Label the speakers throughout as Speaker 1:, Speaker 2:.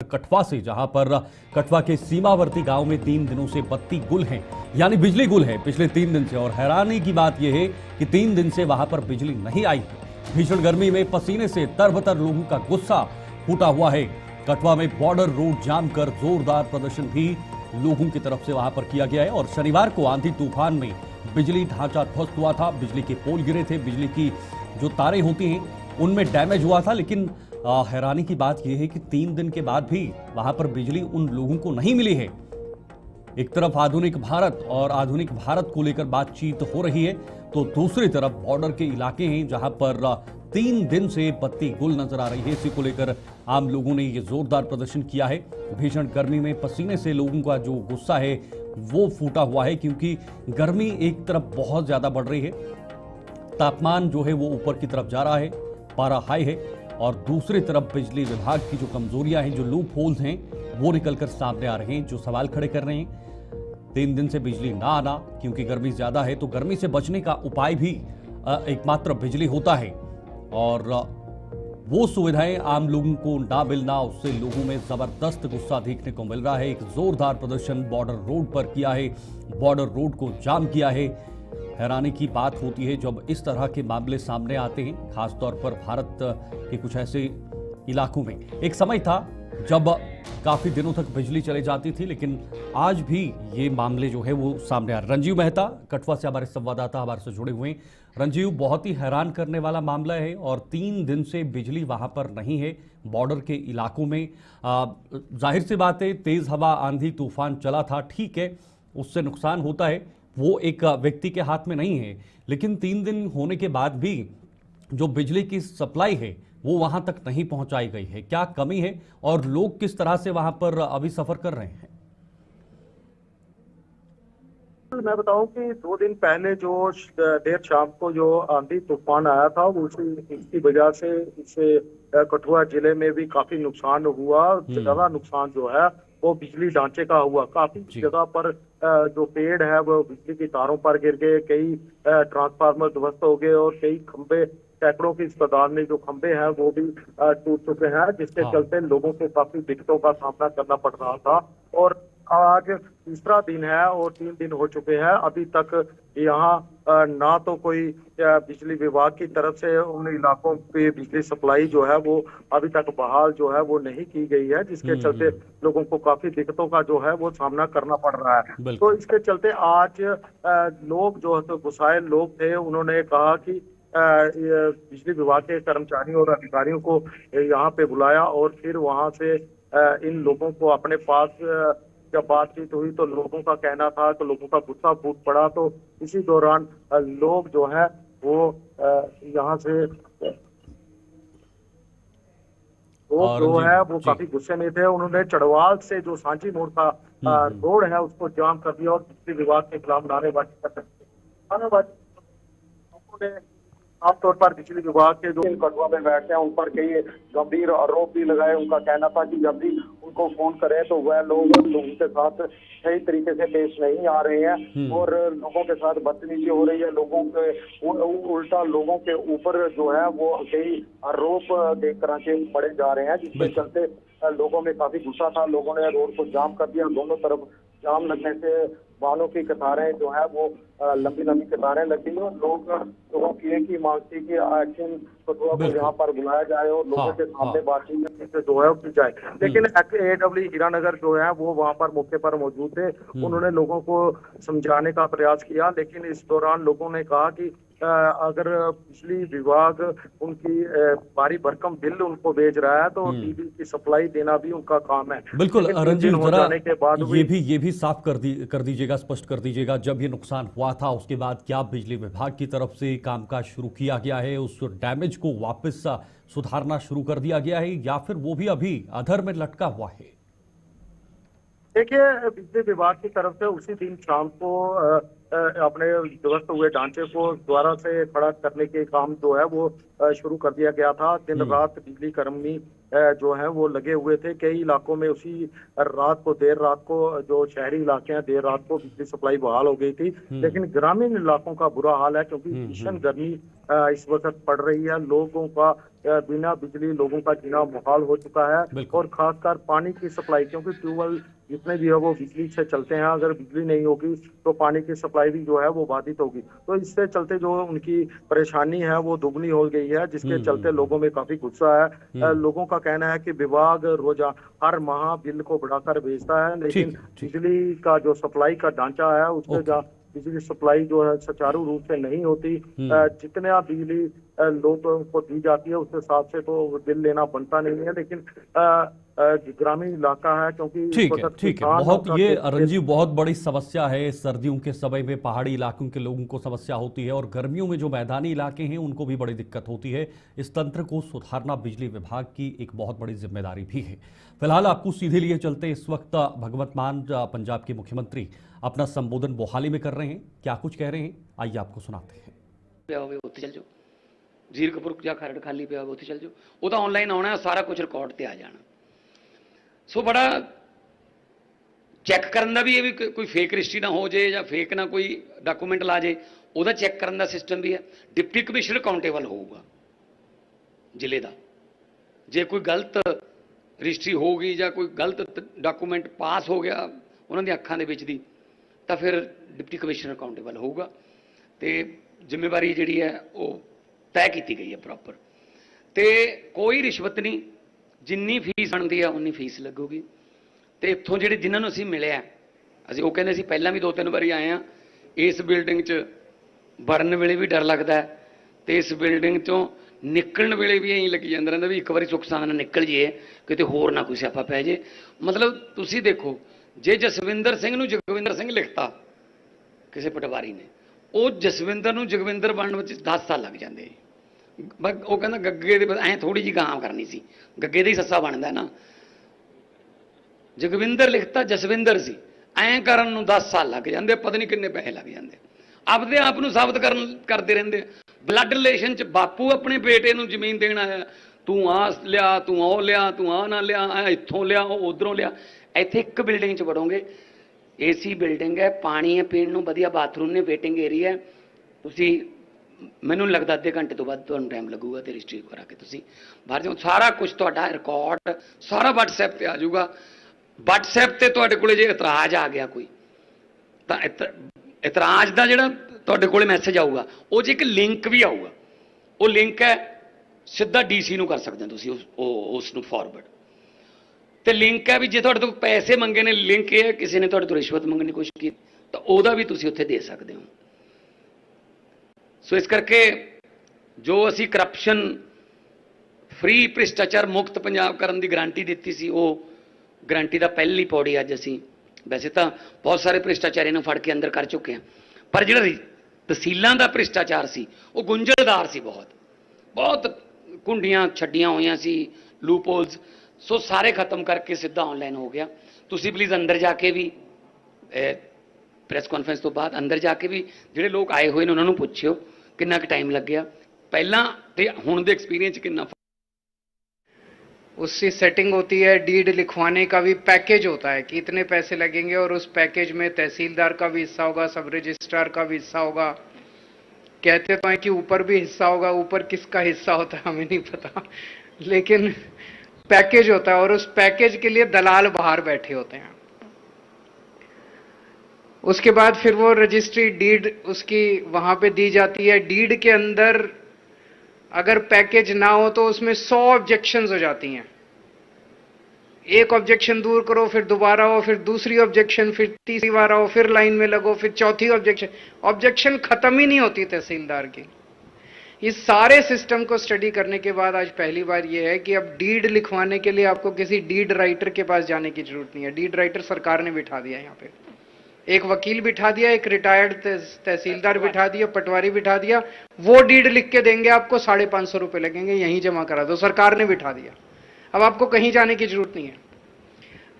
Speaker 1: कठवा से, जहां पर कठवा के सीमावर्ती गांव में 3 दिनों से बत्ती गुल है, यानी बिजली गुल है पिछले 3 दिन से। और हैरानी की बात यह है कि 3 दिन से वहां पर बिजली नहीं आई है। भीषण गर्मी में पसीने से तरबतर लोगों का गुस्सा फूटा हुआ है। कठवा में बॉर्डर रोड जाम कर जोरदार प्रदर्शन भी लोगों की तरफ से वहां पर किया गया है। और शनिवार को आंधी तूफान में बिजली ढांचा ध्वस्त हुआ था, बिजली के पोल गिरे थे, बिजली की जो तारें होती हैं उनमें डैमेज हुआ था। लेकिन हैरानी की बात यह है कि 3 दिन के बाद भी वहां पर बिजली उन लोगों को नहीं मिली है। एक तरफ आधुनिक भारत और आधुनिक भारत को लेकर बातचीत हो रही है, तो दूसरी तरफ बॉर्डर के इलाके हैं जहां पर 3 दिन से बत्ती गुल नजर आ रही है। इसी को लेकर आम लोगों ने ये जोरदार प्रदर्शन किया है। भीषण गर्मी में पसीने से लोगों का जो गुस्सा है वो फूटा हुआ है, क्योंकि गर्मी एक तरफ बहुत ज्यादा बढ़ रही है, तापमान जो है वो ऊपर की तरफ जा रहा है, पारा हाई है, और दूसरी तरफ बिजली विभाग की जो कमजोरियां हैं, जो लूप होल्स हैं, वो निकलकर सामने आ रहे हैं, जो सवाल खड़े कर रहे हैं। 3 दिन से बिजली ना आना, क्योंकि गर्मी ज्यादा है, तो गर्मी से बचने का उपाय भी एकमात्र बिजली होता है। और वो सुविधाएं आम लोगों को ना मिलना, उससे लोगों में जबरदस्त गुस्सा देखने को मिल रहा है। एक जोरदार प्रदर्शन बॉर्डर रोड पर किया है, बॉर्डर रोड को जाम किया है। हैरानी की बात होती है जब इस तरह के मामले सामने आते हैं, खासतौर पर भारत के कुछ ऐसे इलाकों में। एक समय था जब काफी दिनों तक बिजली चली जाती थी, लेकिन आज भी ये मामले जो है वो सामने आ रहे। रंजीव मेहता कठवा से हमारे संवाददाता हमारे से जुड़े हुए हैं। रंजीव, बहुत ही हैरान करने वाला मामला है, और 3 दिन से बिजली वहां पर नहीं है बॉर्डर के इलाकों में। जाहिर सी बात है, तेज हवा, आंधी तूफान चला था, ठीक है, उससे नुकसान होता है, वो एक व्यक्ति के हाथ में नहीं है। लेकिन 3 दिन होने के बाद भी जो बिजली की सप्लाई है वो वहां तक नहीं पहुंचाई गई है। क्या कमी है और लोग किस तरह से वहां पर अभी सफर कर रहे हैं?
Speaker 2: मैं बताऊं कि 2 दिन पहले जो देर शाम को जो आंधी तूफान आया था, इसकी वजह से इससे कठुआ जिले में भी काफी नुकसान हुआ। ज्यादा नुकसान जो है वो बिजली ढांचे का हुआ। काफी जगह पर जो पेड़ है वो बिजली की तारों पर गिर गए, कई ट्रांसफार्मर ध्वस्त हो गए, और कई खंबे, सैकड़ों की इस तादाद में जो खंबे हैं वो भी टूट चुके हैं, जिसके चलते लोगों को काफी दिक्कतों का सामना करना पड़ रहा था। और आज तीसरा दिन है और 3 दिन हो चुके हैं, अभी तक यहाँ ना तो कोई बिजली विभाग की तरफ से उन इलाकों पे बिजली सप्लाई जो है वो अभी तक बहाल जो है वो नहीं की गई है, जिसके चलते लोगों को काफी दिक्कतों का जो है वो सामना करना पड़ रहा है। तो इसके चलते आज लोग जो है गुस्साए लोग थे, उन्होंने कहा कि बिजली विभाग के कर्मचारियों और अधिकारियों को यहाँ पे बुलाया, और फिर वहां से इन लोगों को अपने पास जब बातचीत हुई तो लोगों का कहना था कि लोगों का गुस्सा फूट पड़ा। तो इसी दौरान लोग जो है वो यहाँ से जो है वो काफी गुस्से में थे। उन्होंने चढ़वाल से जो सांची मोड़ का रोड है उसको जाम कर दिया और बिजली विभाग के खिलाफ नारेबाजी कर दी। आमतौर पर बिजली विभाग के जो कठुआ में बैठते हैं उन पर कई गंभीर आरोप भी लगाए। उनका कहना था कि जब भी उनको फोन करें तो वह लोगों के साथ सही तरीके से पेश नहीं आ रहे हैं, और लोगों के साथ बदतमीजी हो रही है। लोगों के उल्टा लोगों के ऊपर जो है वो कई आरोप देख तरह के पड़े जा रहे हैं, जिसके चलते लोगों में काफी गुस्सा था। लोगों ने रोड को जाम कर दिया। दोनों तरफ जाम लगने से वाहनों की कतारें जो है वो लंबी लंबी कतारें लग गई, और लोगों की एक ही मांग थी कि एक्शन कठुआ को यहाँ पर बुलाया जाए और लोगों के सामने बातचीत जो है की जाए। लेकिन AW हीरानगर जो है वो वहाँ पर मौके पर मौजूद थे। उन्होंने लोगों को समझाने का प्रयास किया, लेकिन इस दौरान लोगों ने कहा कि अगर बिजली विभाग उनकी भारी भरकम बिल उनको भेज रहा है तो टीवी की सप्लाई देना भी उनका काम है।
Speaker 1: बिल्कुल रंजीव, जरा ये भी साफ कर दीजिएगा, स्पष्ट कर दीजिएगा, जब ये नुकसान हुआ था उसके बाद क्या बिजली विभाग की तरफ से कामकाज शुरू किया गया है, उस डैमेज को वापस सुधारना शुरू कर दिया गया है, या फिर वो भी अभी अधर में लटका हुआ है?
Speaker 2: देखिए, बिजली विभाग की तरफ से उसी दिन शाम को अपने ध्वस्त हुए ढांचे को दोबारा से खड़ा करने के काम जो है वो शुरू कर दिया गया था। दिन
Speaker 1: हम्म।
Speaker 2: रात बिजली कर्मी जो है वो लगे हुए थे। कई इलाकों में उसी रात को, देर रात को, जो शहरी इलाके हैं, देर रात को बिजली सप्लाई बहाल हो गई थी। लेकिन ग्रामीण इलाकों का बुरा हाल है, क्योंकि भीषण गर्मी इस वक्त पड़ रही है। लोगों का बिना बिजली लोगों का जीना मुहाल हो चुका है।
Speaker 1: बिल्कुल।
Speaker 2: और खासकर पानी की सप्लाई, क्योंकि ट्यूबवेल जितने भी है वो बिजली से चलते हैं। अगर बिजली नहीं होगी तो पानी की सप्लाई भी जो है वो बाधित होगी। तो इससे चलते जो उनकी परेशानी है वो दुगनी हो गई है, जिसके चलते लोगों में काफी गुस्सा है। लोगों का कहना है कि विभाग हर माह बिल को बढ़ाकर भेजता है, लेकिन
Speaker 1: ठीक है।
Speaker 2: बिजली का जो सप्लाई का ढांचा है उससे
Speaker 1: ओके।
Speaker 2: बिजली सप्लाई जो है सुचारू रूप से नहीं होती। जितना बिजली लोगों को दी जाती है उस हिसाब से तो बिल लेना बनता नहीं है। लेकिन ग्रामीण इलाका है, क्योंकि इस
Speaker 1: ठीक है,
Speaker 2: वक्त
Speaker 1: ठीक है।
Speaker 2: किसान
Speaker 1: बहुत
Speaker 2: का
Speaker 1: ये
Speaker 2: खेत-
Speaker 1: रंजीव बहुत बड़ी समस्या है। सर्दियों के समय में पहाड़ी इलाकों के लोगों को समस्या होती है और गर्मियों में जो मैदानी इलाके हैं उनको भी बड़ी दिक्कत होती है। इस तंत्र को सुधारना बिजली विभाग की एक बहुत बड़ी जिम्मेदारी भी है। फिलहाल आपको सीधे लिए चलते, इस वक्त भगवंत मान पंजाब के मुख्यमंत्री अपना संबोधन मोहाली में कर रहे हैं। क्या कुछ कह रहे हैं, आइए आपको सुनाते हैं।
Speaker 3: ਪਿਆ ਹੋਵੇ ਉੱਥੇ ਚੱਲ ਜਾਓ, ਜ਼ੀਰਕਪੁਰ ਜਾਂ ਖਰੜ ਖਾਲੀ ਪਿਆ ਹੋਵੇ ਉੱਥੇ ਚੱਲ ਜਾਓ, ਉਹ ਤਾਂ ਆਨਲਾਈਨ ਆਉਣਾ, ਸਾਰਾ ਕੁਝ ਰਿਕਾਰਡ ਤੇ ਆ ਜਾਣਾ। ਸੋ ਬੜਾ ਚੈੱਕ ਕਰਨ ਦਾ ਵੀ ਇਹ ਵੀ ਕੋਈ ਫੇਕ ਰਜਿਸਟਰੀ ਨਾ ਹੋ ਜੇ ਜਾਂ ਫੇਕ ਨਾ ਕੋਈ ਡਾਕੂਮੈਂਟ ਲਾ ਜੇ, ਉਹਦਾ ਚੈੱਕ ਕਰਨ ਦਾ ਸਿਸਟਮ ਵੀ ਹੈ। ਡਿਪਟੀ ਕਮਿਸ਼ਨਰ ਅਕਾਊਂਟੇਬਲ ਹੋਊਗਾ ਜ਼ਿਲ੍ਹੇ ਦਾ। ਜੇ ਕੋਈ ਗਲਤ ਰਜਿਸਟਰੀ ਹੋ ਗਈ ਜਾਂ ਕੋਈ ਗਲਤ ਡਾਕੂਮੈਂਟ ਪਾਸ ਹੋ ਗਿਆ ਉਹਨਾਂ ਦੀ ਅੱਖਾਂ ਦੇ ਵਿੱਚ ਦੀ, ਤਾਂ ਫਿਰ ਡਿਪਟੀ ਕਮਿਸ਼ਨਰ ਅਕਾਊਂਟੇਬਲ ਹੋਊਗਾ। ਤੇ ਜ਼ਿੰਮੇਵਾਰੀ ਜਿਹੜੀ ਹੈ ਉਹ ਤੈਅ ਕੀਤੀ ਗਈ ਹੈ ਪ੍ਰੋਪਰ। ਤੇ ਕੋਈ ਰਿਸ਼ਵਤ ਨਹੀਂ, ਜਿੰਨੀ ਫੀਸ ਬਣਦੀ ਆ ਉਨੀ ਫੀਸ ਲੱਗੂਗੀ। ਤੇ ਇੱਥੋਂ ਜਿਹੜੇ ਜਿਨ੍ਹਾਂ ਨੂੰ ਅਸੀਂ ਮਿਲਿਆ, ਅਸੀਂ ਉਹ ਕਹਿੰਦੇ ਸੀ ਪਹਿਲਾਂ ਵੀ 2-3 ਵਾਰੀ ਆਏ ਆ, ਇਸ ਬਿਲਡਿੰਗ 'ਚ ਵੜਨ ਵੇਲੇ ਵੀ ਡਰ ਲੱਗਦਾ ਤੇ ਇਸ ਬਿਲਡਿੰਗ 'ਚੋਂ ਨਿਕਲਣ ਵੇਲੇ ਵੀ ਐਂ ਲੱਗੀ ਜਾਂਦਾ ਰਹਿੰਦਾ ਵੀ ਇੱਕ ਵਾਰੀ ਸੁੱਖ ਸਾਂਦ ਨਾਲ ਨਿਕਲ ਜੀਏ, ਕਿਤੇ ਹੋਰ ਨਾ ਕੋਈ ਸਿਆਪਾ ਪੈ ਜੇ। ਮਤਲਬ ਤੁਸੀਂ ਦੇਖੋ, ਜੇ ਜਸਵਿੰਦਰ ਸਿੰਘ ਨੂੰ ਜਗਵਿੰਦਰ ਸਿੰਘ ਲਿਖਤਾ ਕਿਸੇ ਪਟਵਾਰੀ ਨੇ, ਉਹ ਜਸਵਿੰਦਰ ਨੂੰ ਜਗਵਿੰਦਰ ਬਣਨ ਵਿੱਚ 10 ਸਾਲ ਲੱਗ ਜਾਂਦੇ। ਉਹ ਕਹਿੰਦਾ ਗੱਗੇ ਦੇ ਐਂ ਥੋੜੀ ਜਿਹੀ ਗਾਂ ਕਰਨੀ ਸੀ, ਗੱਗੇ ਦਾ ਹੀ ਸੱਸਾ ਬਣਦਾ ਨਾ। ਜਗਵਿੰਦਰ ਲਿਖਤਾ ਜਸਵਿੰਦਰ ਸੀ, ਐਂ ਕਰਨ ਨੂੰ 10 ਸਾਲ ਲੱਗ ਜਾਂਦੇ, ਪਤਾ ਨਹੀਂ ਕਿੰਨੇ ਪੈਸੇ ਲੱਗ ਜਾਂਦੇ। ਆਪਦੇ ਆਪ ਨੂੰ ਸਾਬਤ ਕਰਦੇ ਰਹਿੰਦੇ। ਬਲੱਡ ਰਿਲੇਸ਼ਨ 'ਚ ਬਾਪੂ ਆਪਣੇ ਬੇਟੇ ਨੂੰ ਜ਼ਮੀਨ ਦੇਣ ਆਇਆ, ਤੂੰ ਆਹ ਲਿਆ, ਤੂੰ ਉਹ ਲਿਆ, ਤੂੰ ਆਹ ਨਾ ਲਿਆ, ਇੱਥੋਂ ਲਿਆ, ਉਹ ਉਧਰੋਂ ਲਿਆ। ਇੱਥੇ ਇੱਕ ਬਿਲਡਿੰਗ 'ਚ ਵੜੋਗੇ, ਏਸੀ ਬਿਲਡਿੰਗ ਹੈ, ਪਾਣੀ ਹੈ ਪੀਣ ਨੂੰ, ਵਧੀਆ ਬਾਥਰੂਮ ਨੇ, ਵੇਟਿੰਗ ਏਰੀਆ ਹੈ। ਤੁਸੀਂ ਮੈਨੂੰ ਲੱਗਦਾ ਅੱਧੇ ਘੰਟੇ ਤੋਂ ਬਾਅਦ ਤੁਹਾਨੂੰ ਟਾਈਮ ਲੱਗੂਗਾ ਤੇ ਰਜਿਸਟਰੀ ਕਰਾ ਕੇ ਤੁਸੀਂ ਬਾਹਰ ਜਾਓ। ਸਾਰਾ ਕੁਝ ਤੁਹਾਡਾ ਰਿਕਾਰਡ ਸਾਰਾ WhatsApp ਤੇ ਆ ਜਾਊਗਾ। WhatsApp ਤੇ ਤੁਹਾਡੇ ਕੋਲੇ ਜੇ ਇਤਰਾਜ਼ ਆ ਗਿਆ ਕੋਈ, ਤਾਂ ਇਤਰਾਜ਼ ਦਾ ਜਿਹੜਾ ਤੁਹਾਡੇ ਕੋਲੇ ਮੈਸੇਜ ਆਊਗਾ, ਉਹ 'ਚ ਇੱਕ ਲਿੰਕ ਵੀ ਆਊਗਾ। ਉਹ ਲਿੰਕ ਹੈ ਸਿੱਧਾ DC ਨੂੰ ਕਰ ਸਕਦੇ ਹੋ ਤੁਸੀਂ ਉਸ ਨੂੰ ਫਾਰਵਰਡ। ਤੇ ਲਿੰਕ ਹੈ ਵੀ ਜੇ ਤੁਹਾਡੇ ਤੋਂ ਪੈਸੇ ਮੰਗੇ ਨੇ, ਲਿੰਕ ਇਹ ਹੈ ਕਿਸੇ ਨੇ ਤੁਹਾਡੇ ਤੋਂ ਰਿਸ਼ਵਤ ਮੰਗਣ ਦੀ ਕੋਸ਼ਿਸ਼ ਕੀਤੀ ਤਾਂ ਉਹਦਾ ਵੀ ਤੁਸੀਂ ਉੱਥੇ ਦੇ ਸਕਦੇ ਹੋ। ਸੋ ਇਸ ਕਰਕੇ ਜੋ ਅਸੀਂ ਕਰਪਸ਼ਨ ਫ੍ਰੀ, ਭ੍ਰਿਸ਼ਟਾਚਾਰ ਮੁਕਤ ਪੰਜਾਬ ਕਰਨ ਦੀ ਗਾਰੰਟੀ ਦਿੱਤੀ ਸੀ, ਉਹ ਗਾਰੰਟੀ ਦਾ ਪਹਿਲੀ ਪੌੜੀ ਅੱਜ ਅਸੀਂ, ਵੈਸੇ ਤਾਂ ਬਹੁਤ ਸਾਰੇ ਭ੍ਰਿਸ਼ਟਾਚਾਰੀਆਂ ਨੂੰ ਫੜ ਕੇ ਅੰਦਰ ਕਰ ਚੁੱਕੇ ਹਾਂ, ਪਰ ਜਿਹੜਾ ਤਹਿਸੀਲਾਂ ਦਾ ਭ੍ਰਿਸ਼ਟਾਚਾਰ ਸੀ ਉਹ ਗੁੰਝਲਦਾਰ ਸੀ। ਬਹੁਤ ਕੁੰਡੀਆਂ ਛੱਡੀਆਂ ਹੋਈਆਂ ਸੀ, ਲੂਪਹੋਲਸ। ਸੋ ਸਾਰੇ ਖਤਮ ਕਰਕੇ ਸਿੱਧਾ ਆਨਲਾਈਨ ਹੋ ਗਿਆ। ਤੁਸੀਂ ਪਲੀਜ਼ ਅੰਦਰ ਜਾ ਕੇ ਵੀ, ਪ੍ਰੈਸ ਕਾਨਫਰੰਸ ਤੋਂ ਬਾਅਦ ਅੰਦਰ ਜਾ ਕੇ ਵੀ ਜਿਹੜੇ ਲੋਕ ਆਏ ਹੋਏ ਨੇ ਉਹਨਾਂ ਨੂੰ ਪੁੱਛਿਓ ਕਿੰਨਾ ਕੁ ਟਾइम लग गया, ਪਹਿਲਾਂ ਤੇ ਹੁਣ ਦੇ एक्सपीरियंस कितना।
Speaker 4: उससे सेटिंग होती है, डीड लिखवाने का भी पैकेज होता है कि इतने पैसे लगेंगे, और उस पैकेज में तहसीलदार का भी हिस्सा होगा, सब रजिस्ट्रार का भी हिस्सा होगा। कहते तो हैं कि ऊपर भी हिस्सा होगा, ऊपर किसका हिस्सा होता है हमें नहीं पता, लेकिन पैकेज होता है और उस पैकेज के लिए दलाल बाहर बैठे होते हैं। उसके बाद फिर वो रजिस्ट्री डीड उसकी वहां पे दी जाती है। डीड के अंदर अगर पैकेज ना हो तो उसमें 100 ऑब्जेक्शंस हो जाती हैं। एक ऑब्जेक्शन दूर करो, फिर दोबारा हो, फिर दूसरी ऑब्जेक्शन, फिर तीसरी बार आओ, फिर लाइन में लगो, फिर चौथी ऑब्जेक्शन खत्म ही नहीं होती तहसीलदार की। इस सारे सिस्टम को स्टडी करने के बाद आज पहली बार यह है कि अब डीड लिखवाने के लिए आपको किसी डीड राइटर के पास जाने की जरूरत नहीं है। डीड राइटर सरकार ने बिठा दिया, यहाँ पे एक वकील बिठा दिया, एक रिटायर्ड तहसीलदार बिठा दिया, पटवारी बिठा दिया। वो डीड लिख के देंगे आपको, 550 रुपये लगेंगे, यहीं जमा करा दो, सरकार ने बिठा दिया। अब आपको कहीं जाने की जरूरत नहीं है।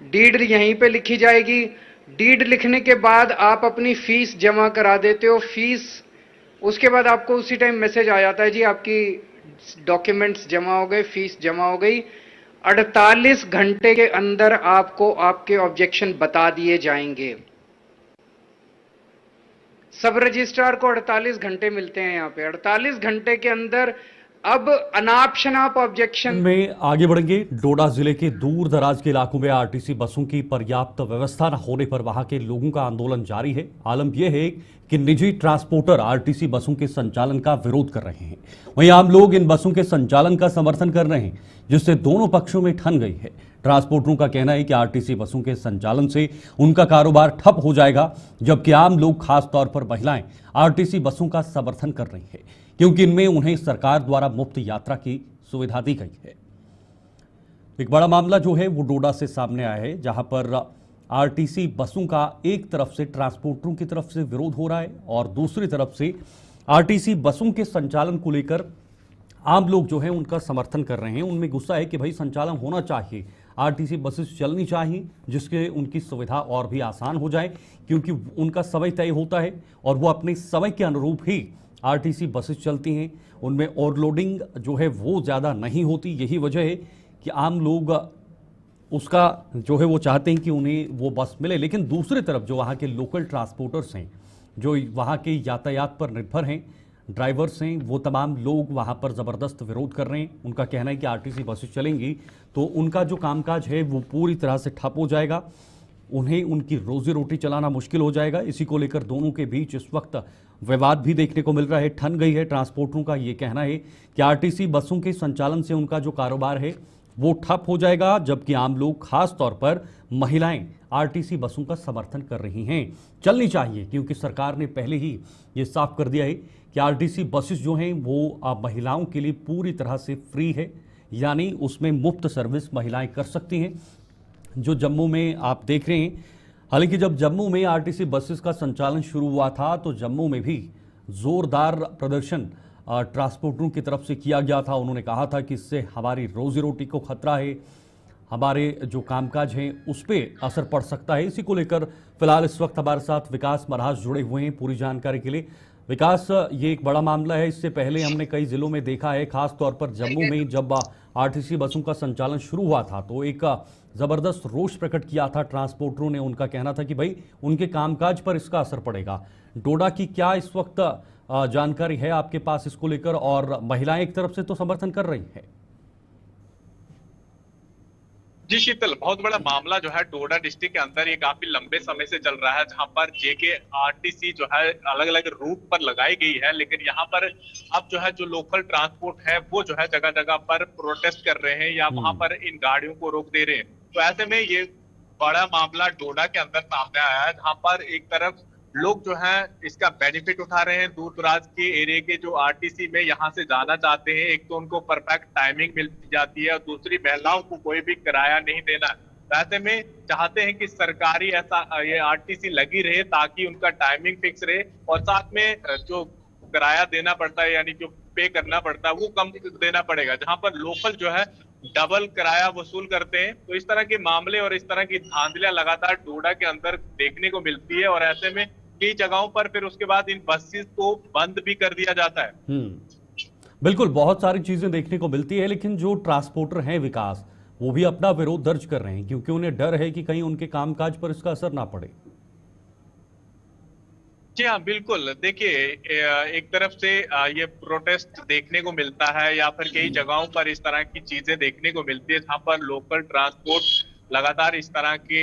Speaker 4: डीड यहीं पे लिखी जाएगी। डीड लिखने के बाद आप अपनी फीस जमा करा देते हो। फीस उसके बाद आपको उसी टाइम मैसेज आ जाता है, जी आपकी डॉक्यूमेंट्स जमा हो गए, फीस जमा हो गई। 48 घंटे के अंदर आपको आपके ऑब्जेक्शन बता दिए जाएंगे। सब रजिस्ट्रार को 48 घंटे मिलते हैं यहाँ पे। 48 घंटे के अंदर अब अनाप शनाप ऑब्जेक्शन
Speaker 1: में आगे बढ़ेंगे। डोडा जिले के दूर दराज के इलाकों में आरटीसी बसों की पर्याप्त व्यवस्था न होने पर वहां के लोगों का आंदोलन जारी है। आलम यह है कि निजी ट्रांसपोर्टर आरटीसी बसों के संचालन का विरोध कर रहे हैं, वहीं आम लोग इन बसों के संचालन का समर्थन कर रहे हैं, जिससे दोनों पक्षों में ठन गई है। ट्रांसपोर्टरों का कहना है कि आरटीसी बसों के संचालन से उनका कारोबार ठप हो जाएगा, जबकि आम लोग, खास तौर पर महिलाएं, आरटीसी बसों का समर्थन कर रही है, क्योंकि इनमें उन्हें सरकार द्वारा मुफ्त यात्रा की सुविधा दी गई है। एक बड़ा मामला जो है वो डोडा से सामने आया है, जहां पर आरटीसी बसों का एक तरफ से ट्रांसपोर्टरों की तरफ से विरोध हो रहा है और दूसरी तरफ से आरटीसी बसों के संचालन को लेकर आम लोग जो है उनका समर्थन कर रहे हैं। उनमें गुस्सा है कि भाई संचालन होना चाहिए, आरटीसी बसेस चलनी चाहिए, जिसके उनकी सुविधा और भी आसान हो जाए, क्योंकि उनका समय तय होता है और वो अपने समय के अनुरूप ही आरटीसी बसेस चलती हैं। उनमें ओवरलोडिंग जो है वो ज़्यादा नहीं होती। यही वजह है कि आम लोग उसका जो है वो चाहते हैं कि उन्हें वो बस मिले। लेकिन दूसरी तरफ जो वहाँ के लोकल ट्रांसपोर्टर्स हैं, जो वहाँ के यातायात पर निर्भर हैं, ड्राइवर्स हैं, वो तमाम लोग वहाँ पर ज़बरदस्त विरोध कर रहे हैं। उनका कहना है कि आरटीसी बसें चलेंगी तो उनका जो कामकाज है वो पूरी तरह से ठप हो जाएगा, उन्हें उनकी रोजी रोटी चलाना मुश्किल हो जाएगा। इसी को लेकर दोनों के बीच इस वक्त विवाद भी देखने को मिल रहा है। ठन गई है। ट्रांसपोर्टरों का ये कहना है कि आरटीसी बसों के संचालन से उनका जो कारोबार है वो ठप हो जाएगा, जबकि आम लोग, खास तौर पर महिलाएं, आरटीसी बसों का समर्थन कर रही हैं। चलनी चाहिए, क्योंकि सरकार ने पहले ही ये साफ कर दिया है कि आरटीसी बसेस जो हैं वो महिलाओं के लिए पूरी तरह से फ्री है, यानी उसमें मुफ्त सर्विस महिलाएं कर सकती हैं। जो जम्मू में आप देख रहे हैं, हालांकि जब जम्मू में आरटीसी बसेस का संचालन शुरू हुआ था तो जम्मू में भी जोरदार प्रदर्शन ट्रांसपोर्टरों की तरफ से किया गया था। उन्होंने कहा था कि इससे हमारी रोजी रोटी को खतरा है, हमारे जो कामकाज हैं उस पर असर पड़ सकता है। इसी को लेकर फिलहाल इस वक्त हमारे साथ विकास मरहास जुड़े हुए हैं पूरी जानकारी के लिए। विकास, ये एक बड़ा मामला है। इससे पहले हमने कई जिलों में देखा है, खास तौर पर जम्मू में जब आरटीसी बसों का संचालन शुरू हुआ था तो एक ज़बरदस्त रोष प्रकट किया था ट्रांसपोर्टरों ने। उनका कहना था कि भाई उनके कामकाज पर इसका असर पड़ेगा। डोडा की क्या इस वक्त जानकारी है आपके पास इसको लेकर? और महिलाएं एक तरफ से तो समर्थन कर रही हैं।
Speaker 5: जी शीतल, बहुत बड़ा मामला जो है डोडा डिस्ट्रिक्ट के अंदर ये काफी लंबे समय से चल रहा है, जहां पर जेके आरटीसी जो है अलग अलग रूट पर लगाई गई है, लेकिन यहाँ पर अब जो है जो लोकल ट्रांसपोर्ट है वो जो है जगह जगह पर प्रोटेस्ट कर रहे हैं या वहां पर इन गाड़ियों को रोक दे रहे हैं। तो ऐसे में ये बड़ा मामला डोडा के अंदर सामने आया है, जहां पर एक तरफ लोग जो हैं इसका बेनिफिट उठा रहे हैं, दूर दराज के एरिया के जो आरटीसी में यहाँ से जाना चाहते हैं, एक तो उनको परफेक्ट टाइमिंग मिल जाती है और दूसरी महिलाओं को कोई भी किराया नहीं देना। ऐसे में चाहते हैं कि सरकारी ऐसा ये आरटीसी लगी रहे ताकि उनका टाइमिंग फिक्स रहे और साथ में जो किराया देना पड़ता है यानी जो पे करना पड़ता है वो कम देना पड़ेगा, जहां पर लोकल जो है डबल किराया वसूल करते हैं। तो इस तरह के मामले और इस तरह की धांधलियां लगातार डोडा के अंदर देखने को मिलती है और ऐसे में कई जगहों पर फिर उसके बाद इन बसेस को बंद भी कर दिया जाता है।
Speaker 1: बिल्कुल, बहुत सारी चीजें देखने को मिलती है, लेकिन जो ट्रांसपोर्टर हैं विकास, वो भी अपना विरोध दर्ज कर रहे हैं, क्योंकि उन्हें डर है कि कहीं उनके कामकाज पर इसका असर ना पड़े।
Speaker 5: जी हाँ, बिल्कुल। देखिए, एक तरफ से ये प्रोटेस्ट देखने को मिलता है या फिर कई जगहों पर इस तरह की चीजें देखने को मिलती है, जहां पर लोकल ट्रांसपोर्ट लगातार इस तरह के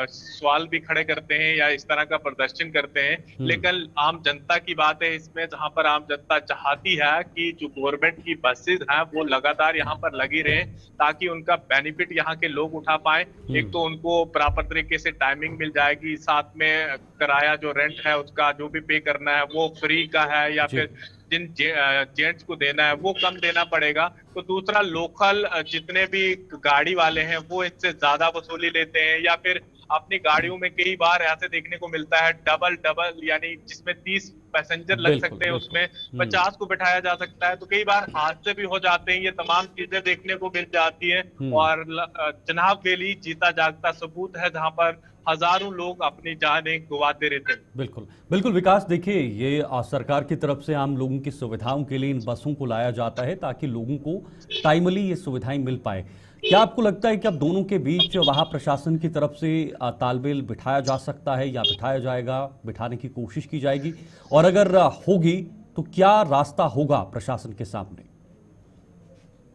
Speaker 5: सवाल भी खड़े करते हैं या इस तरह का प्रदर्शन करते हैं। लेकिन आम जनता की बात है इसमें, जहां पर आम जनता चाहती है कि जो गवर्नमेंट की बसेज हैं वो लगातार यहाँ पर लगी रहे ताकि उनका बेनिफिट यहाँ के लोग उठा पाए। एक तो उनको प्रॉपर तरीके से टाइमिंग मिल जाएगी, साथ में किराया जो रेंट है उसका जो भी पे करना है वो फ्री का है या फिर जिन जेंट्स को देना है वो कम देना पड़ेगा। तो दूसरा, लोकल जितने भी गाड़ी वाले हैं वो इससे ज्यादा वसूली लेते हैं या फिर अपनी गाड़ियों में कई बार ऐसे देखने को मिलता है डबल डबल, यानी जिसमें 30 पैसेंजर लग
Speaker 1: बिल्कुल,
Speaker 5: सकते हैं,
Speaker 1: बिल्कुल।
Speaker 5: उसमें 50 को बिठाया जा सकता है। तो कई बार हादसे भी हो जाते हैं, ये तमाम चीजें देखने को मिल जाती है। और जनाब वैली जीता जागता सबूत है जहां पर हजारों लोग अपनी जानें गंवाते रहते हैं।
Speaker 1: बिल्कुल बिल्कुल विकास, देखिए ये सरकार की तरफ से आम लोगों की सुविधाओं के लिए इन बसों को लाया जाता है ताकि लोगों को टाइमली ये सुविधाएं मिल पाए। क्या आपको लगता है कि अब दोनों के बीच वहां प्रशासन की तरफ से तालमेल बिठाया जा सकता है या बिठाया जाएगा, बिठाने की कोशिश की जाएगी, और अगर होगी तो क्या रास्ता होगा प्रशासन के सामने?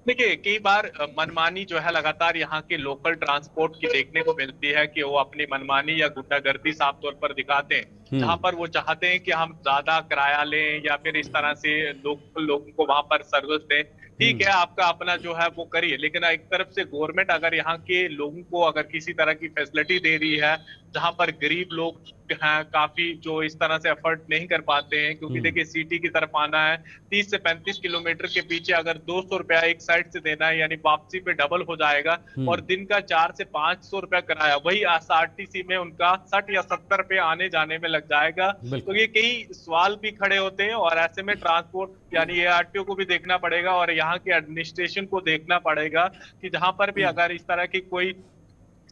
Speaker 5: देखिए कई बार मनमानी जो है लगातार यहाँ के लोकल ट्रांसपोर्ट की देखने को मिलती है कि वो अपनी मनमानी या गुंडागर्दी साफ तौर पर दिखाते हैं, जहां पर वो चाहते हैं कि हम ज्यादा किराया लें या फिर इस तरह से लोगों को वहां पर सर्विस दें। ठीक है, आपका अपना जो है वो करिए, लेकिन एक तरफ से गवर्नमेंट अगर यहाँ के लोगों को अगर किसी तरह की फैसिलिटी दे रही है जहां पर गरीब लोग हैं काफी जो इस तरह से अफोर्ड नहीं कर पाते हैं, क्योंकि देखिए सिटी की तरफ आना है 30 से 35 किलोमीटर के पीछे अगर 200 रुपया एक साइड से देना है, यानी वापसी पे डबल हो जाएगा, और दिन का 400 से 500 रुपया किराया, वही आरटीसी में उनका 60 या 70 रुपये आने जाने में लग जाएगा। तो ये कई सवाल भी खड़े होते हैं, और ऐसे में ट्रांसपोर्ट यानी ARTO को भी देखना पड़ेगा और यहाँ के एडमिनिस्ट्रेशन को देखना पड़ेगा कि जहां पर भी अगर इस तरह की कोई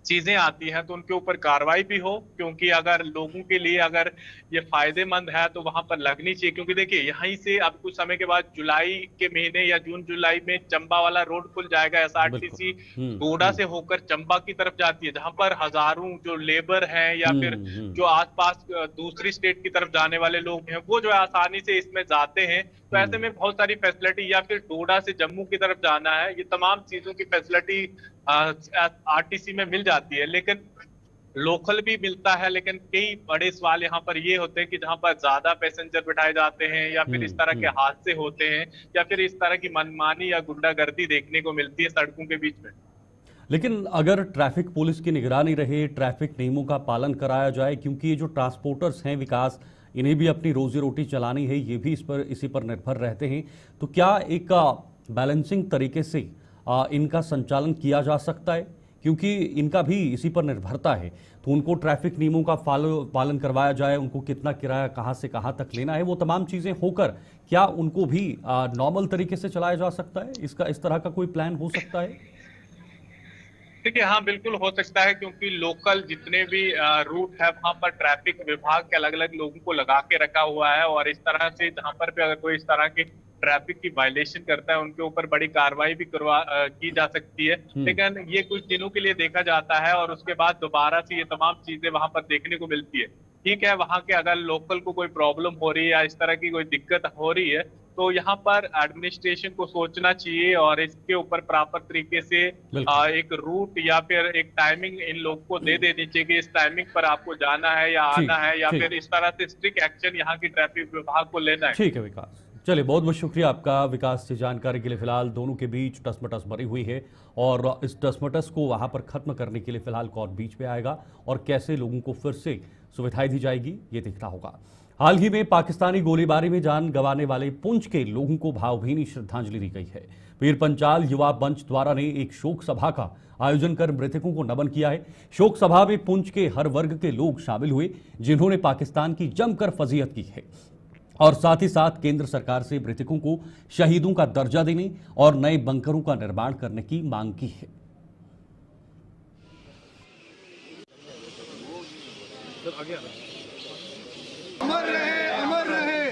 Speaker 5: चीजें आती हैं तो उनके ऊपर कार्रवाई भी हो, क्योंकि अगर लोगों के लिए अगर ये फायदेमंद है तो वहां पर लगनी चाहिए। क्योंकि देखिए यहीं से अब कुछ समय के बाद जुलाई के महीने या जून जुलाई में चंबा वाला रोड खुल जाएगा, SRTC गोडा से होकर चंबा की तरफ जाती है, जहां पर हजारों जो लेबर हैं या फिर जो आसपास दूसरी स्टेट की तरफ जाने वाले लोग हैं वो जो है आसानी से इसमें जाते हैं। तो ऐसे में बहुत सारी फैसिलिटी, या फिर डोडा से जम्मू की तरफ जाना है, ये तमाम चीजों की फैसिलिटी RTC में मिल जाती है, लेकिन लोकल भी मिलता है। लेकिन कई बड़े सवाल यहाँ पर ये होते हैं कि जहां पर ज्यादा पैसेंजर बिठाए जाते हैं या फिर इस तरह के हादसे होते हैं या फिर इस तरह की मनमानी या गुंडागर्दी देखने को मिलती है सड़कों के बीच में।
Speaker 1: लेकिन अगर ट्रैफिक पुलिस की निगरानी रहे, ट्रैफिक नियमों का पालन कराया जाए, क्योंकि ये जो ट्रांसपोर्टर्स हैं विकास, इन्हें भी अपनी रोजी रोटी चलानी है, ये भी इसी पर निर्भर रहते हैं, तो क्या एक बैलेंसिंग तरीके से इनका संचालन किया जा सकता है? क्योंकि इनका भी इसी पर निर्भरता है, तो उनको ट्रैफिक नियमों का पालन करवाया जाए, उनको कितना किराया कहाँ से कहाँ तक लेना है, वो तमाम चीज़ें होकर क्या उनको भी नॉर्मल तरीके से चलाया जा सकता है? इसका इस तरह का कोई प्लान हो सकता है?
Speaker 5: देखिए हाँ बिल्कुल हो सकता है, क्योंकि लोकल जितने भी रूट है वहां पर ट्रैफिक विभाग के अलग अलग लोगों को लगा के रखा हुआ है, और इस तरह से जहां पर भी अगर कोई इस तरह की ट्रैफिक की वायलेशन करता है उनके ऊपर बड़ी कार्रवाई भी की जा सकती है। लेकिन ये कुछ दिनों के लिए देखा जाता है और उसके बाद दोबारा से ये तमाम चीजें वहां पर देखने को मिलती है। ठीक है, वहां के अगर लोकल को कोई प्रॉब्लम हो रही है या इस तरह की कोई दिक्कत हो रही है तो यहाँ पर एडमिनिस्ट्रेशन को सोचना चाहिए और इसके ऊपर प्रॉपर तरीके से एक रूट या फिर एक टाइमिंग इन लोगों को दे देनी चाहिए कि इस टाइमिंग पर आपको जाना है या आना है, या फिर इस तरह से स्ट्रिक्ट एक्शन यहाँ की ट्रैफिक विभाग को लेना है।
Speaker 1: ठीक है विकास, चलिए बहुत बहुत शुक्रिया आपका विकास से जानकारी के लिए। फिलहाल दोनों के बीच टसमटस भरी हुई है और इस टसमटस को वहां पर खत्म करने के लिए फिलहाल कौन बीच में आएगा और कैसे लोगों को फिर से सुविधाएं दी जाएगी, ये देखना होगा। हाल ही में पाकिस्तानी गोलीबारी में जान गंवाने वाले पुंछ के लोगों को भावभीनी श्रद्धांजलि दी गई है। पीर पंचाल युवा मंच द्वारा ने एक शोक सभा का आयोजन कर मृतकों को नमन किया है। शोक सभा में पुंछ के हर वर्ग के लोग शामिल हुए जिन्होंने पाकिस्तान की जमकर फजीहत की है और साथ ही साथ केंद्र सरकार से मृतकों को शहीदों का दर्जा देने और नए बंकरों का निर्माण करने की मांग की है।
Speaker 6: अमर रहे, अमर रहे।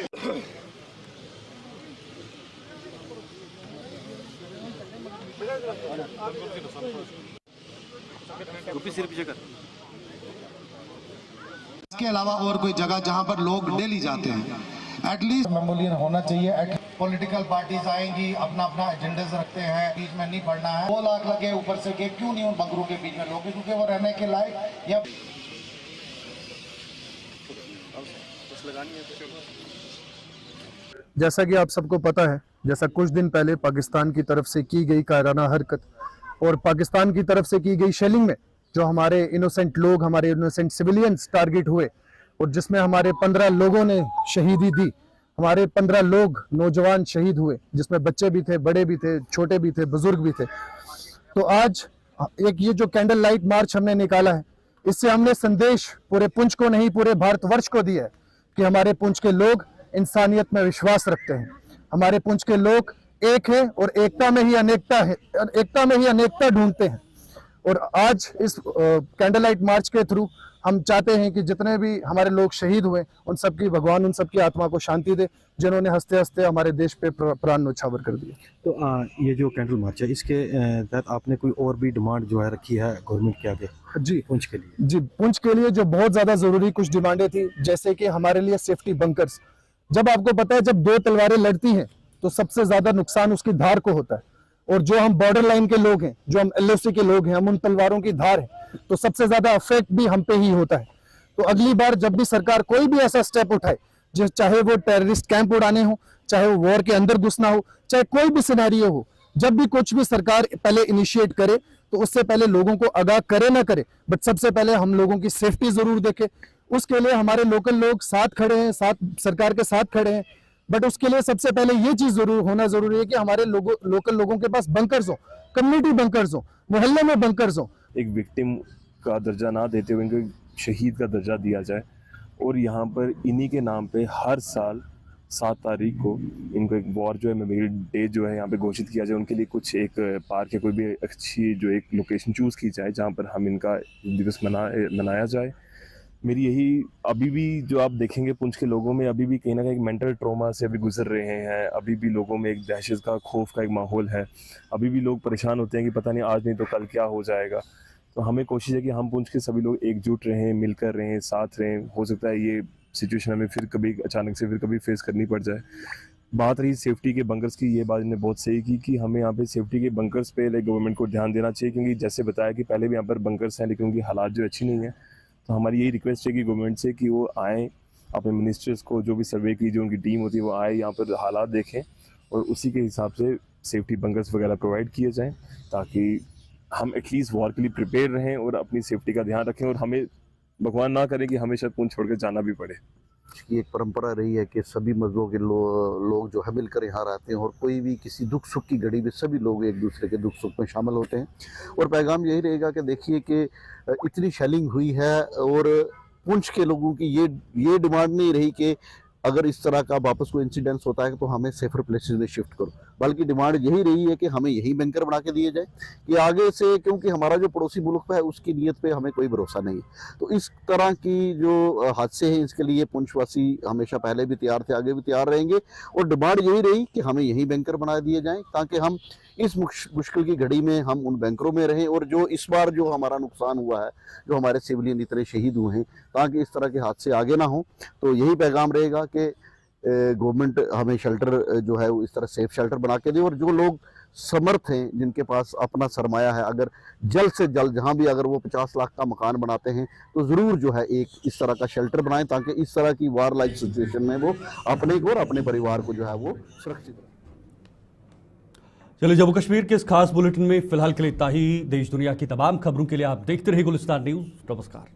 Speaker 7: इसके अलावा और कोई जगह जहां पर लोग डेली जाते हैं, एटलीस्ट मेमोरियल होना चाहिए। पॉलिटिकल पार्टीज आएंगी, अपना अपना एजेंडा रखते हैं, बीच में नहीं पड़ना है। 2 लाख लगे ऊपर से के क्यों नहीं उन बंकरों के बीच में लोग, क्योंकि वो रहने के लायक या
Speaker 8: जैसा कि आप सबको पता है, जैसा कुछ दिन पहले पाकिस्तान की तरफ से की गई कायराना हरकत और पाकिस्तान की तरफ से की गई शेलिंग में जो हमारे इनोसेंट लोग, हमारे इनोसेंट सिविलियंस टारगेट हुए और जिसमें हमारे 15 लोगों ने शहीदी दी, हमारे 15 लोग नौजवान शहीद हुए, जिसमें बच्चे भी थे, बड़े भी थे, छोटे भी थे, बुजुर्ग भी थे। तो आज एक ये जो कैंडल लाइट मार्च हमने निकाला है, इससे हमने संदेश पूरे पुंछ को नहीं, पूरे भारतवर्ष को दिया है कि हमारे पुंछ के लोग इंसानियत में विश्वास रखते हैं। हमारे पुंछ के लोग एक हैं और एकता में ही अनेकता ढूंढते हैं। और आज इस कैंडल लाइट मार्च के थ्रू हम चाहते हैं कि जितने भी हमारे लोग शहीद हुए उन सबकी आत्मा को शांति दे, जिन्होंने हंसते हंसते हमारे देश पे प्राण न्यौछावर कर दिए।
Speaker 9: तो ये जो कैंडल मार्च है, इसके तहत आपने कोई और भी डिमांड जो है रखी है गवर्नमेंट के आगे?
Speaker 8: जी,
Speaker 9: पुंछ के लिए।
Speaker 8: जी, पुंछ के लिए जो बहुत ज्यादा जरूरी कुछ डिमांडें थी, जैसे कि हमारे लिए सेफ्टी बंकर्स। जब आपको पता है जब दो तलवारें लड़ती हैं तो सबसे ज्यादा नुकसान उसकी धार को होता है, और जो हम बॉर्डर लाइन के लोग हैं, जो हम LOC के लोग हैं, हम उन तलवारों की धार हैं, तो सबसे ज्यादा अफेक्ट भी हम पे ही होता है। तो अगली बार जब भी सरकार कोई भी ऐसा स्टेप उठाए, चाहे वो टेररिस्ट कैंप उड़ाने हो, चाहे वो वॉर के अंदर घुसना हो, चाहे कोई भी सिनेरियो हो, जब भी कुछ भी सरकार पहले इनिशिएट करे तो उससे पहले लोगों को आगाह करे ना करे, बट सबसे पहले हम लोगों की सेफ्टी जरूर देखे। उसके लिए हमारे लोकल लोग साथ खड़े हैं, सरकार के साथ खड़े हैं, बट उसके लिए सबसे पहले ये चीज जरूर होना जरूरी है कि हमारे लोकल लोगों के पास बंकर्स हो, कम्युनिटी बंकर्स हो, मोहल्ले में बंकर्स हो।
Speaker 10: एक विक्टिम का दर्जा ना देते हुए इनको शहीद का दर्जा दिया जाए, और यहाँ पर इन्हीं के नाम पे हर साल 7 तारीख को इनको एक वॉर जो है मेमोरियल डे जो है यहाँ पे घोषित किया जाए। उनके लिए कुछ एक पार्क या कोई भी अच्छी जो एक लोकेशन चूज़ की जाए जहाँ पर हम इनका दिवस मनाया जाए। मेरी यही, अभी भी जो आप देखेंगे पुंछ के लोगों में अभी भी कहीं ना कहीं मेंटल ट्रॉमा से अभी गुजर रहे हैं। अभी भी लोगों में एक दहशत का, खौफ का एक माहौल है। अभी भी लोग परेशान होते हैं कि पता नहीं आज नहीं तो कल क्या हो जाएगा। तो हमें कोशिश है कि हम पुंछ के सभी लोग एकजुट रहें, मिलकर रहें, साथ रहें। हो सकता है ये सिचुएशन हमें फिर कभी अचानक से फिर कभी फेस करनी पड़ जाए। बात रही सेफ्टी के बंकर्स की, ये बात इन्होंने बहुत सही की कि हमें यहाँ पे सेफ्टी के बंकर्स पे गवर्नमेंट को ध्यान देना चाहिए, क्योंकि जैसे बताया कि पहले भी यहाँ पर बंकर्स हैं लेकिन उनकी हालात जो अच्छी नहीं है। तो हमारी यही रिक्वेस्ट है कि गवर्नमेंट से कि वो आएँ, अपने मिनिस्टर्स को जो भी सर्वे की जो उनकी टीम होती है वो आए, यहाँ पर हालात देखें और उसी के हिसाब से सेफ्टी बंकर्स वगैरह प्रोवाइड किए जाएँ, ताकि हम एटलीस्ट वॉर के लिए प्रिपेयर रहें और अपनी सेफ्टी का ध्यान रखें, और हमें भगवान ना करे कि हमें शायद पुंछ छोड़कर जाना भी पड़े।
Speaker 11: की एक परंपरा रही है कि सभी मजहबों के लोग जो है मिलकर यहाँ रहते हैं, और कोई भी किसी दुख सुख की घड़ी में सभी लोग एक दूसरे के दुख सुख में शामिल होते हैं। और पैगाम यही रहेगा कि देखिए कि इतनी शेलिंग हुई है, और पुंछ के लोगों की ये डिमांड नहीं रही कि अगर इस तरह का वापस कोई इंसिडेंस होता है तो हमें सेफर प्लेसेस में शिफ्ट करो, बल्कि डिमांड यही रही है कि हमें यही बैंकर बना के दिए जाए कि आगे से, क्योंकि हमारा जो पड़ोसी मुल्क है उसकी नीयत पे हमें कोई भरोसा नहीं है। तो इस तरह की जो हादसे हैं इसके लिए पुंछवासी हमेशा पहले भी तैयार थे, आगे भी तैयार रहेंगे, और डिमांड यही रही कि हमें यही बैंकर बना दिए जाएँ ताकि हम इस मुश्किल की घड़ी में हम उन बैंकरों में रहें। और जो इस बार जो हमारा नुकसान हुआ है, जो हमारे सिविलियन इतने शहीद हुए हैं, ताकि इस तरह के हादसे आगे ना हो। तो यही पैगाम रहेगा कि गवर्नमेंट हमें शेल्टर जो है इस तरह सेफ शेल्टर बना के दे, और जो लोग समर्थ हैं, जिनके पास अपना सरमाया है, अगर जल्द से जल्द जहां भी अगर वो 50 लाख का मकान बनाते हैं तो ज़रूर जो है एक इस तरह का शेल्टर बनाएं, ताकि इस तरह की वार लाइक सिचुएशन में वो अपने को और अपने परिवार को जो है वो सुरक्षित रखें।
Speaker 1: चलिए, जम्मू कश्मीर के इस खास बुलेटिन में फिलहाल के लिए इतना ही। देश दुनिया की तमाम खबरों के लिए आप देखते रहिए गुलिस्तान न्यूज़। नमस्कार।